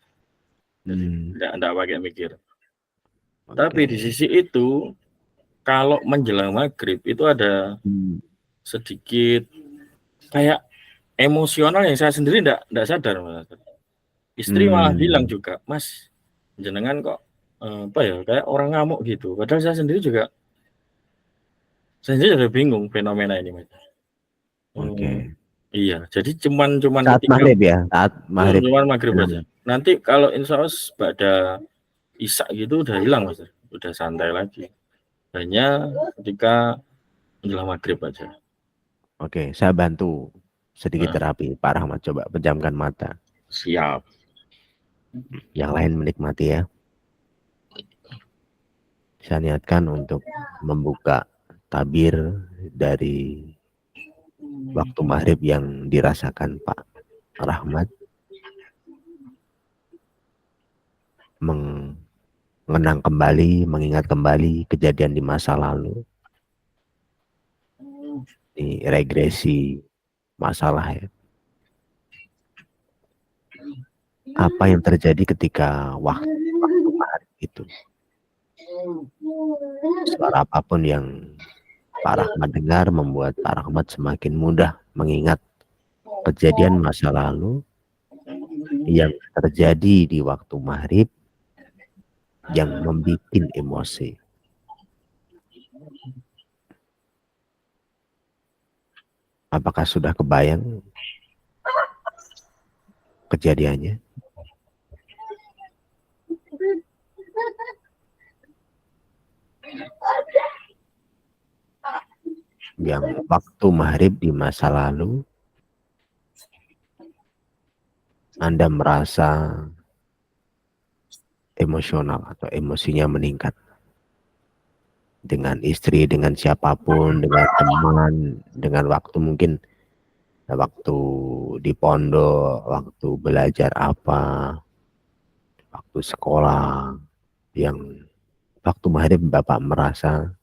Jadi enggak pakai mikir. Tapi di sisi itu kalau menjelang maghrib itu ada sedikit kayak emosional yang saya sendiri enggak sadar, Mas. Istri malah bilang juga, Mas, jenengan kok kayak orang ngamuk gitu. Padahal saya sendiri juga bingung fenomena ini, Mas. Iya, jadi cuman saat maghrib ya, saat maghrib. Cuman maghrib aja. Nanti kalau insya Allah pada isya gitu udah hilang Mas, udah santai lagi. Hanya ketika menjelang maghrib aja. Oke, saya bantu sedikit terapi. Pak Rahmat, coba pejamkan mata. Siap. Yang lain menikmati ya. Saya niatkan untuk membuka tabir dari waktu maghrib yang dirasakan Pak Rahmat, mengenang kembali, mengingat kembali kejadian di masa lalu, ini regresi masalah ya. Apa yang terjadi ketika waktu maghrib itu? Suara apapun yang Pak Rahmat dengar membuat Pak Rahmat semakin mudah mengingat kejadian masa lalu yang terjadi di waktu maghrib yang membuat emosi. Apakah sudah kebayang kejadiannya? yang waktu maghrib di masa lalu Anda merasa emosional atau emosinya meningkat dengan istri, dengan siapapun, dengan teman, dengan waktu mungkin waktu di pondok, waktu belajar apa, waktu sekolah, yang waktu maghrib Bapak merasa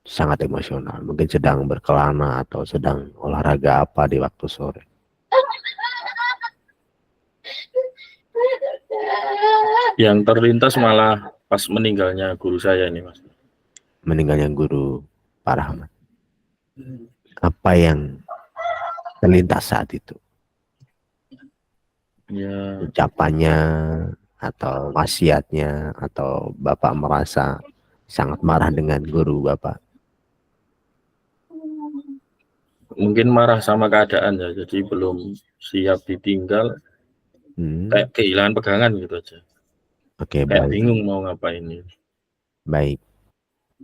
sangat emosional, mungkin sedang berkelana atau sedang olahraga apa di waktu sore. Yang terlintas malah pas meninggalnya guru saya ini, Mas. Meninggalnya guru Pak Rahmat. Apa yang terlintas saat itu? Ya, Ucapannya atau wasiatnya, atau Bapak merasa sangat marah dengan guru Bapak? mungkin marah sama keadaan ya, jadi belum siap ditinggal, kayak kehilangan pegangan gitu aja. Oke, kayak baik. Bingung mau ngapain ini. Baik.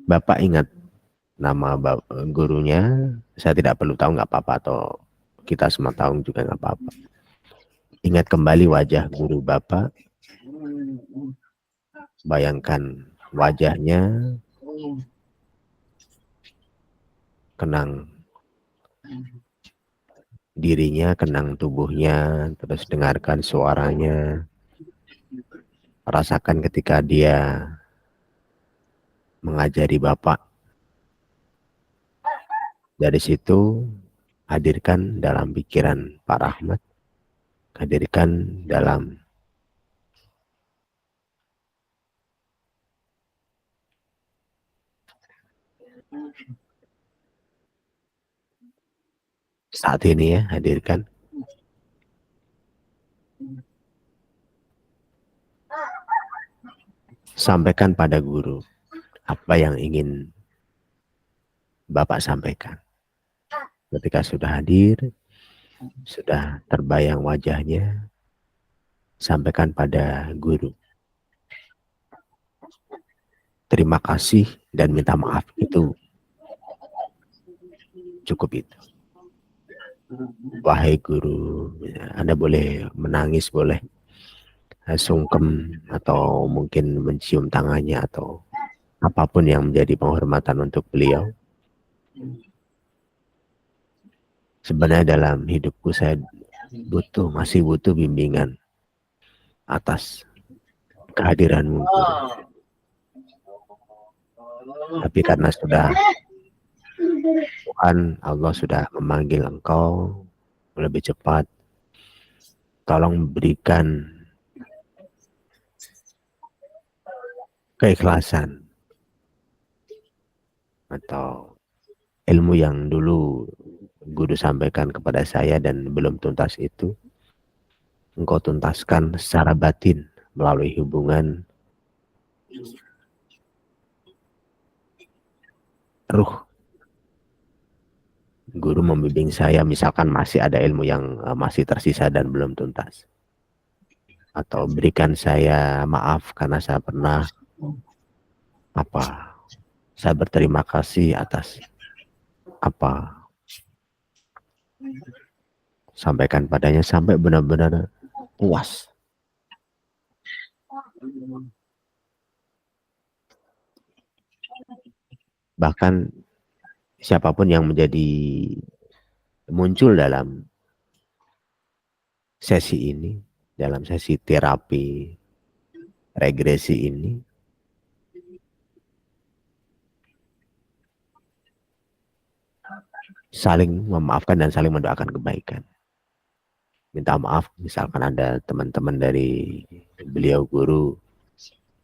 Bapak ingat nama gurunya? Saya tidak perlu tahu, nggak apa-apa, atau kita semua tahu juga nggak apa-apa. Ingat kembali wajah guru Bapak. Bayangkan wajahnya, kenang dirinya, kenang tubuhnya, terus dengarkan suaranya. Rasakan ketika dia mengajari Bapak. Dari situ hadirkan dalam pikiran Pak Rahmat, hadirkan dalam saat ini ya, hadirkan. Sampaikan pada guru apa yang ingin Bapak sampaikan. Ketika sudah hadir, sudah terbayang wajahnya, sampaikan pada guru. Terima kasih dan minta maaf, itu cukup itu. Wahai guru, Anda boleh menangis, boleh sungkem, atau mungkin mencium tangannya, atau apapun yang menjadi penghormatan untuk beliau. Sebenarnya dalam hidupku saya masih butuh bimbingan atas kehadiranmu. Tapi karena sudah Tuhan Allah sudah memanggil engkau lebih cepat, tolong berikan keikhlasan atau ilmu yang dulu guru sampaikan kepada saya dan belum tuntas itu, engkau tuntaskan secara batin melalui hubungan ruh. Guru membimbing saya, misalkan masih ada ilmu yang masih tersisa dan belum tuntas, atau berikan saya maaf karena saya pernah saya berterima kasih atas sampaikan padanya sampai benar-benar puas. Bahkan siapapun yang muncul dalam sesi ini, dalam sesi terapi regresi ini, saling memaafkan dan saling mendoakan kebaikan. Minta maaf misalkan ada teman-teman dari beliau guru,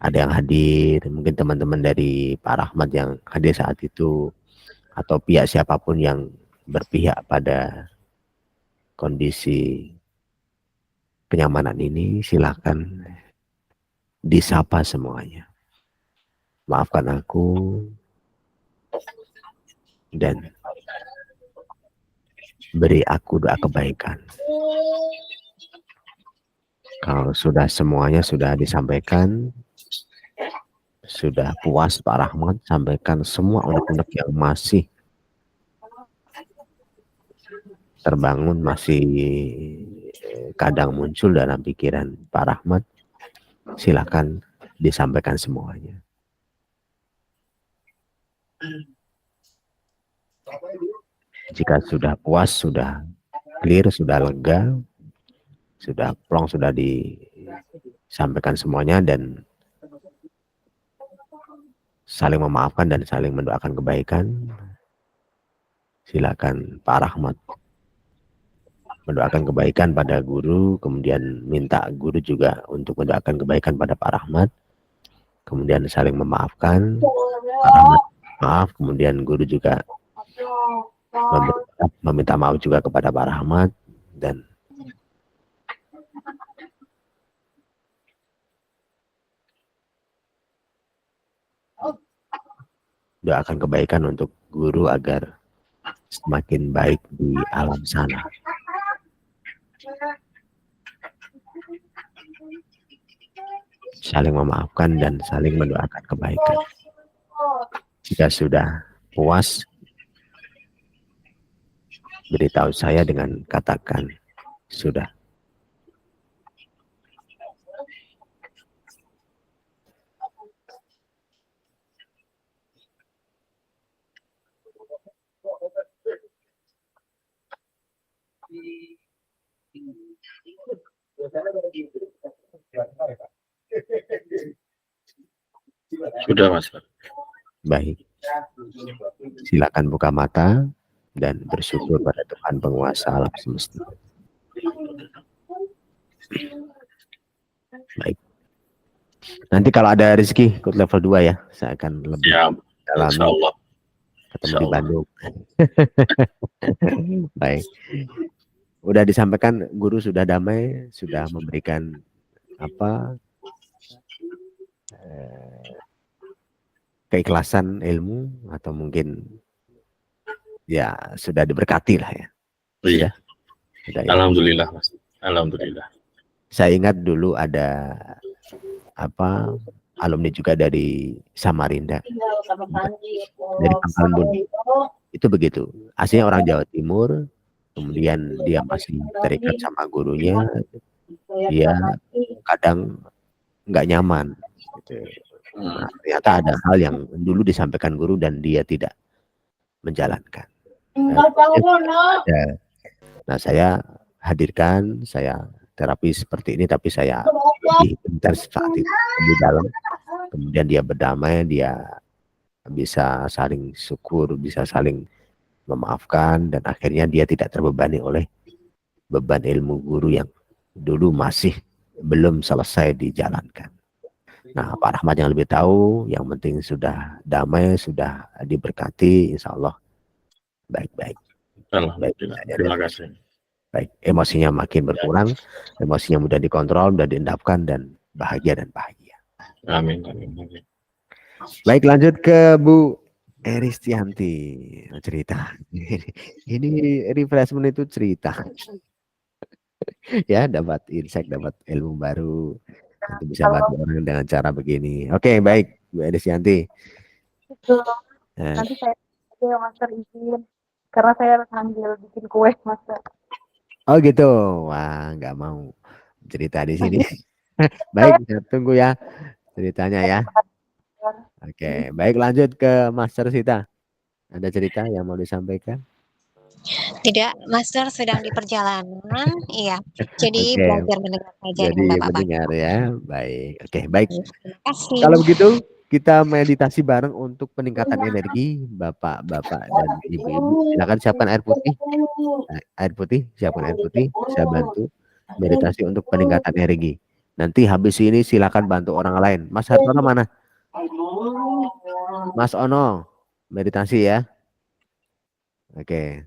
ada yang hadir, mungkin teman-teman dari Pak Rahmat yang hadir saat itu, atau pihak siapapun yang berpihak pada kondisi kenyamanan ini, silakan disapa semuanya. Maafkan aku dan beri aku doa kebaikan. Kalau sudah semuanya sudah disampaikan, sudah puas Pak Rahmat, sampaikan semua unek-unek yang masih terbangun, masih kadang muncul dalam pikiran Pak Rahmat, silakan disampaikan semuanya. Jika sudah puas, sudah clear, sudah lega, sudah plong, sudah disampaikan semuanya dan saling memaafkan dan saling mendoakan kebaikan, silakan Pak Rahmat mendoakan kebaikan pada guru, kemudian minta guru juga untuk mendoakan kebaikan pada Pak Rahmat, kemudian saling memaafkan, Pak Rahmat maaf, kemudian guru juga meminta maaf juga kepada Pak Rahmat, dan doakan kebaikan untuk guru agar semakin baik di alam sana. Saling memaafkan dan saling mendoakan kebaikan. Jika sudah puas, beritahu saya dengan katakan sudah. Sudah, Mas. Baik. Silakan buka mata dan bersyukur pada Tuhan penguasa alam semesta. Baik. Nanti kalau ada rezeki ikut level 2 ya, saya akan lebih dalam ketemu di Bandung. Baik. Udah disampaikan, guru sudah damai, sudah memberikan keikhlasan ilmu, atau mungkin ya sudah diberkati lah ya. Iya. Sudah, Alhamdulillah, Mas. Alhamdulillah. Saya ingat dulu ada alumni juga dari Samarinda, dari Pangkalan Bun. Itu begitu. Aslinya orang Jawa Timur, kemudian dia masih terikat sama gurunya, dia kadang nggak nyaman. Gitu. Nah, ternyata ada hal yang dulu disampaikan guru dan dia tidak menjalankan. Nah, saya hadirkan, saya terapi seperti ini, tapi saya lebih intens saat itu di dalam. Kemudian dia berdamai, dia bisa saling syukur, bisa saling memaafkan, dan akhirnya dia tidak terbebani oleh beban ilmu guru yang dulu masih belum selesai dijalankan. Nah, Pak Rahmat yang lebih tahu, yang penting sudah damai, sudah diberkati, insya Allah baik-baik. Terima kasih. Baik, emosinya makin berkurang, emosinya mudah dikontrol, mudah diendapkan, dan bahagia. Amin. Baik, lanjut ke Bu Eristianti cerita. Ini refreshment itu cerita. Ya, dapat insight, dapat ilmu baru, nanti bisa bantu orang dengan cara begini. Oke, baik Bu Eristianti. Nanti saya aja Master izin, karena saya sambil bikin kue, Master. Oh gitu, wah nggak mau cerita di sini. Baik, saya tunggu ya ceritanya ya. Oke, baik, lanjut ke Master Sita. Ada cerita yang mau disampaikan? Tidak, Master sedang di perjalanan, iya. Jadi belajar mendengar saja Jadi dengan Bapak. mendengar ya, baik. Oke, baik. Terima kasih. Kalau begitu kita meditasi bareng untuk peningkatan energi, Bapak-bapak dan Ibu-ibu. Silakan siapkan air putih. Siapkan air putih. Saya bantu meditasi untuk peningkatan energi. Nanti habis ini silakan bantu orang lain. Mas Hartono mana? Mas Ono, meditasi ya. Oke.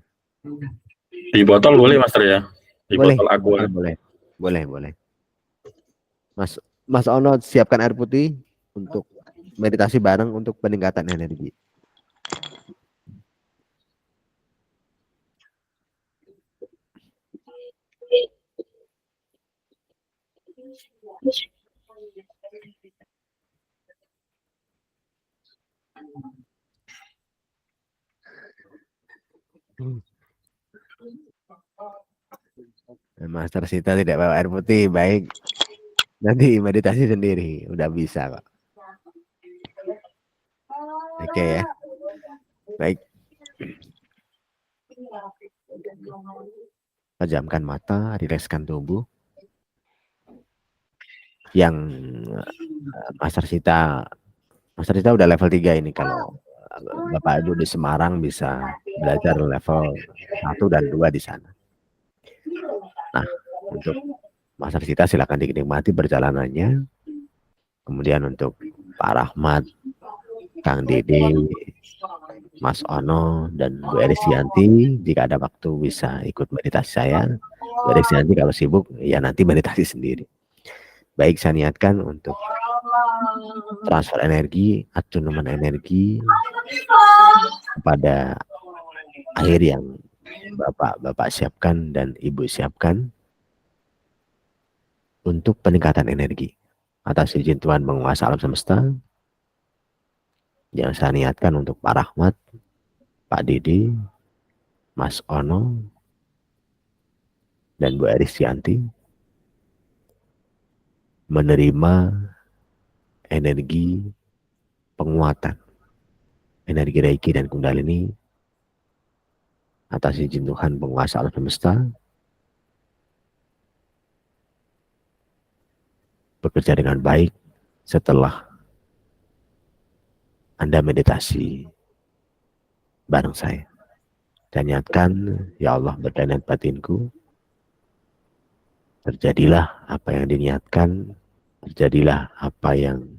Di botol boleh, Master ya? Di boleh, botol aqua. Boleh. Mas Ono siapkan air putih untuk meditasi bareng untuk peningkatan energi. Master Sita tidak bawa air putih, baik. Nanti meditasi sendiri, udah bisa kok. Oke ya. Baik. Pejamkan mata, rilekskan tubuh. Yang Master Sita udah level 3 ini. Kalau Bapak Ibu di Semarang bisa belajar level 1 dan 2 di sana. Nah, untuk Master Sita silakan dinikmati perjalanannya. Kemudian untuk Pak Rahmat, Kang Dede, Mas Ono, dan Bu Erisianti, jika ada waktu bisa ikut meditasi saya. Bu Erisianti kalau sibuk, ya nanti meditasi sendiri. Baik, saya niatkan untuk transfer energi, atunuman energi kepada air yang Bapak siapkan dan Ibu siapkan untuk peningkatan energi. Atas izin Tuhan Penguasa Alam Semesta, yang saya niatkan untuk Pak Rahmat, Pak Dede, Mas Ono, dan Bu Erisianti menerima energi penguatan, energi Reiki dan Kundalini atas izin Tuhan Penguasa Alam Semesta, bekerja dengan baik setelah Anda meditasi bareng saya. Dan niatkan, ya Allah berkenan batinku, terjadilah apa yang diniatkan, terjadilah apa yang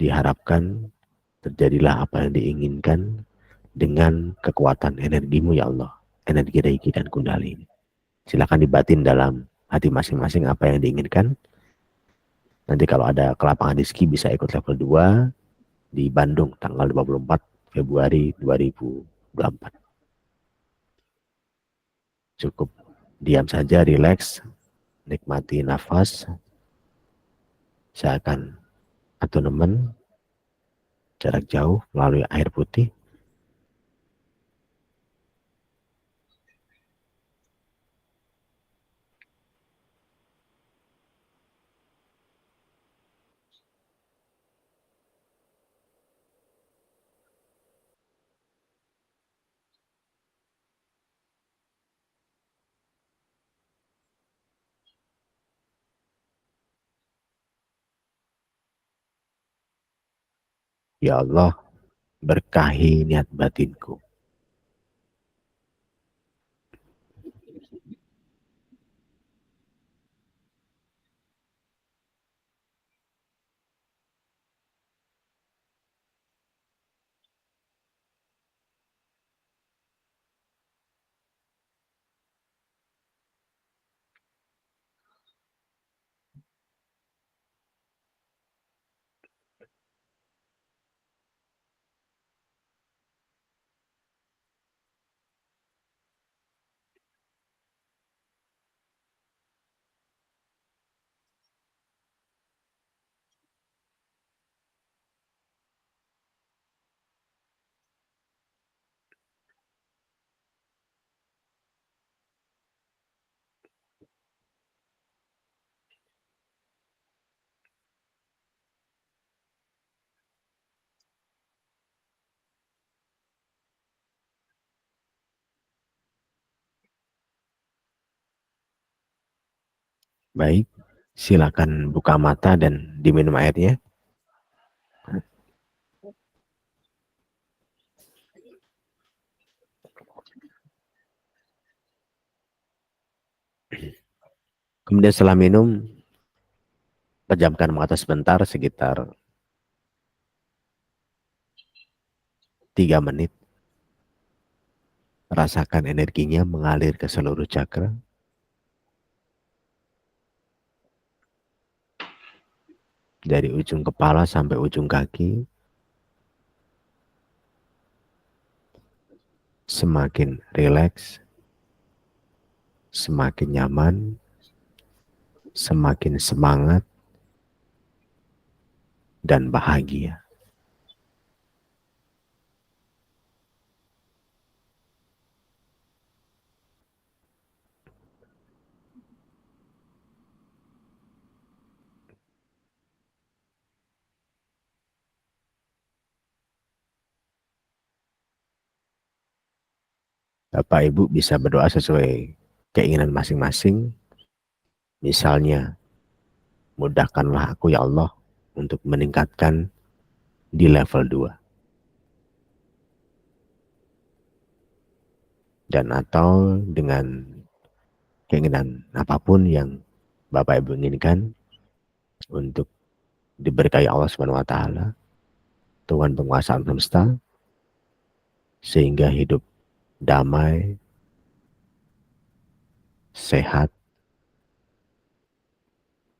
diharapkan, terjadilah apa yang diinginkan dengan kekuatan energimu ya Allah, energi Reiki dan Kundalini. Silakan dibatin dalam hati masing-masing apa yang diinginkan. Nanti kalau ada kelapangan rezeki bisa ikut level 2 di Bandung tanggal 24 Februari 2024. Cukup diam saja, rileks, nikmati nafas. Saya akan atunemen jarak jauh melalui air putih. Ya Allah, berkahi niat batinku. Baik, silakan buka mata dan diminum airnya. Kemudian setelah minum, pejamkan mata sebentar sekitar 3 menit. Rasakan energinya mengalir ke seluruh cakra. Dari ujung kepala sampai ujung kaki. Semakin rileks, semakin nyaman, semakin semangat, dan bahagia. Bapak Ibu bisa berdoa sesuai keinginan masing-masing. Misalnya, mudahkanlah aku ya Allah untuk meningkatkan di level 2. Dan atau dengan keinginan apapun yang Bapak Ibu inginkan untuk diberkahi Allah Subhanahu wa taala, Tuhan penguasa alam semesta, sehingga hidup damai, sehat,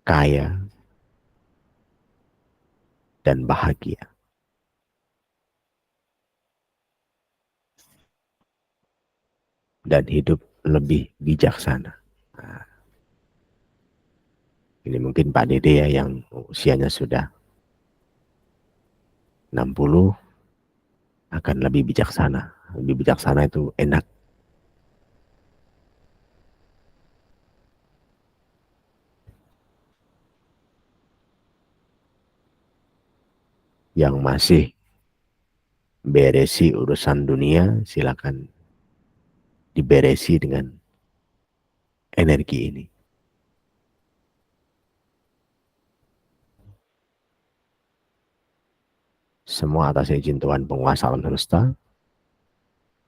kaya, dan bahagia. Dan hidup lebih bijaksana. Nah, ini mungkin Pak Dede ya yang usianya sudah 60 akan lebih bijaksana. Lebih bijaksana itu enak. Yang masih beresi urusan dunia, silakan diberesi dengan energi ini. Semua atas izin Tuhan penguasa alam semesta,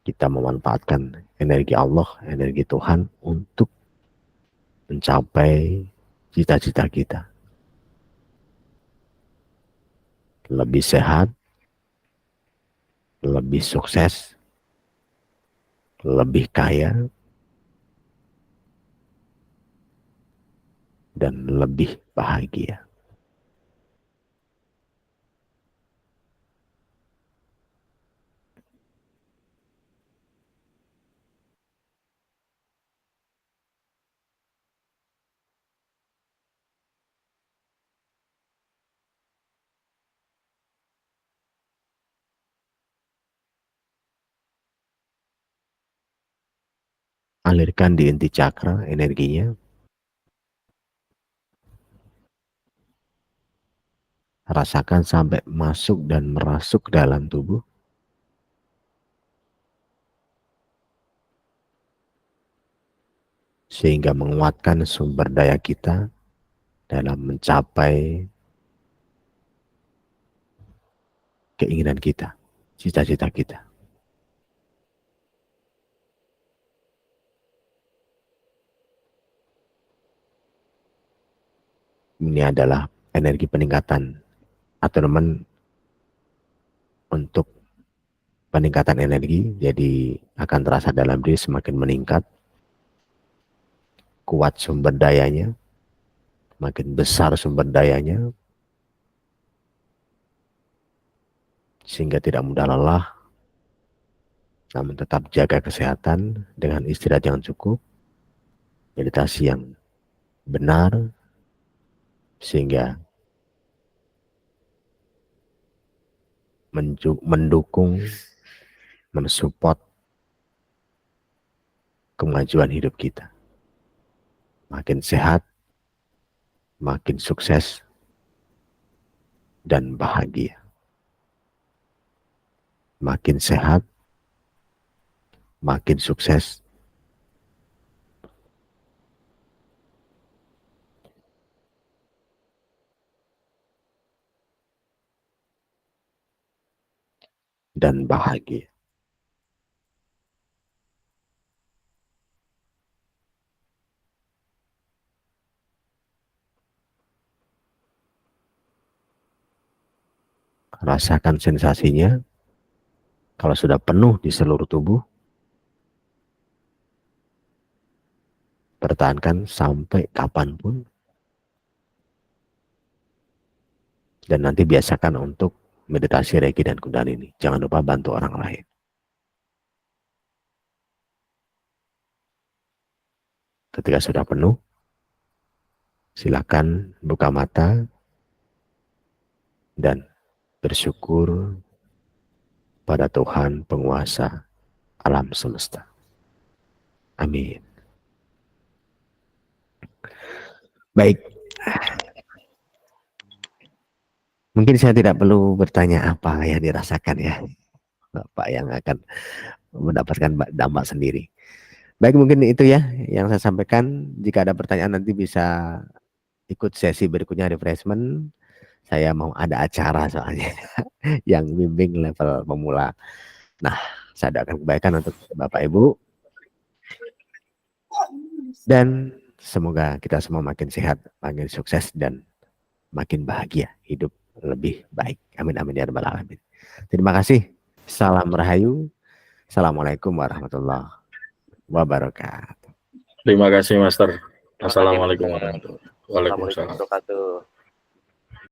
kita memanfaatkan energi Allah, energi Tuhan untuk mencapai cita-cita kita. Lebih sehat, lebih sukses, lebih kaya, dan lebih bahagia. Alirkan di inti cakra energinya. Rasakan sampai masuk dan merasuk dalam tubuh. Sehingga menguatkan sumber daya kita dalam mencapai keinginan kita, cita-cita kita. Ini adalah energi peningkatan atau teman untuk peningkatan energi, jadi akan terasa dalam diri semakin meningkat, kuat sumber dayanya, makin besar sumber dayanya, sehingga tidak mudah lelah, namun tetap jaga kesehatan dengan istirahat yang cukup, meditasi yang benar, sehingga mendukung, mensupport kemajuan hidup kita. Makin sehat, makin sukses, dan bahagia. Makin sehat, makin sukses, dan bahagia. Rasakan sensasinya. Kalau sudah penuh di seluruh tubuh, pertahankan sampai kapanpun. Dan nanti biasakan untuk meditasi Reiki dan Kundalini. Jangan lupa bantu orang lain. Ketika sudah penuh, silakan buka mata dan bersyukur pada Tuhan penguasa alam semesta. Amin. Baik. Mungkin saya tidak perlu bertanya apa yang dirasakan ya. Bapak yang akan mendapatkan dampak sendiri. Baik, mungkin itu ya yang saya sampaikan. Jika ada pertanyaan nanti bisa ikut sesi berikutnya refreshment. Saya mau ada acara soalnya yang bimbing level pemula. Nah, saya doakan kebaikan untuk Bapak Ibu. Dan semoga kita semua makin sehat, makin sukses, dan makin bahagia, hidup lebih baik. Amin amin ya rabbal alamin. Terima kasih. Salam rahayu. Assalamualaikum warahmatullahi wabarakatuh. Terima kasih Master. Assalamualaikum warahmatullahi wabarakatuh. Waalaikumsalam warahmatullahi wabarakatuh.